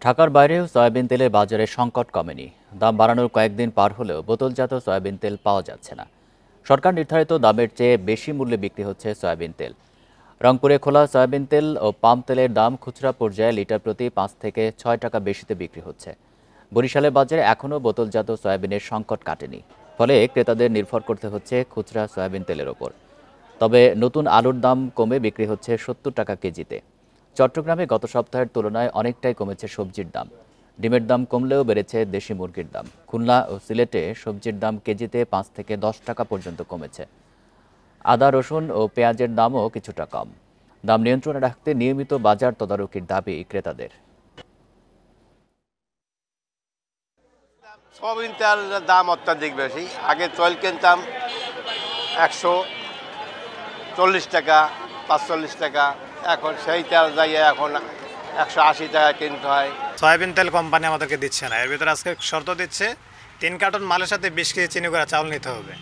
ঢাকার বাইরেও সয়াবিন তেলের বাজারে সংকট কমেনি। দাম বাড়ানোর কয়েকদিন পার হলেও বোতলজাত সয়াবিন তেল পাওয়া যাচ্ছে না। সরকার নির্ধারিত দামের চেয়ে বেশি মূল্যে বিক্রি হচ্ছে সয়াবিন তেল। রংপুরে খোলা সয়াবিন তেল ও পাম তেলের দাম খুচরা পর্যায়ে লিটার প্রতি ৫ থেকে ৬ টাকা বেশিতে বিক্রি হচ্ছে। বরিশালের বাজারে এখনও বোতলজাত সয়াবিনের সংকট কাটেনি। ফলে ক্রেতাদের নির্ভর করতে হচ্ছে খুচরা সয়াবিন তেলের ওপর। তবে নতুন আলুর দাম কমে বিক্রি হচ্ছে ৭০ টাকা কেজিতে। চট্টগ্রামে গত সপ্তাহের তুলনায় অনেকটাই কমেছে সবজির দাম। ডিমের দাম কমলেও বেড়েছে দেশি মুরগির দাম। খুলনা ও সিলেটে সবজির দাম কেজিতে ৫ থেকে ১০ টাকা পর্যন্ত কমেছে। আদা, রসুন ও পেঁয়াজের দামও কিছুটা কম। দাম নিয়ন্ত্রণে রাখতে নিয়মিত বাজার তদারকির দাবি ক্রেতাদের। সয়াবিন তেলের দাম অত্যাধিক বেশি। আগে তৈল কিনতাম ১৪০ টাকা, ৪৫ টাকা, এখন সেই তেল যাইয়ে এখন ১৮০ টাকা কিনতে হয়। সয়াবিন তেল কোম্পানি আমাদেরকে দিচ্ছে না, এর ভিতরে আজকে শর্ত দিচ্ছে ৩ কার্টন মালের সাথে ২০ কেজি চিনি করে চাউল নিতে হবে।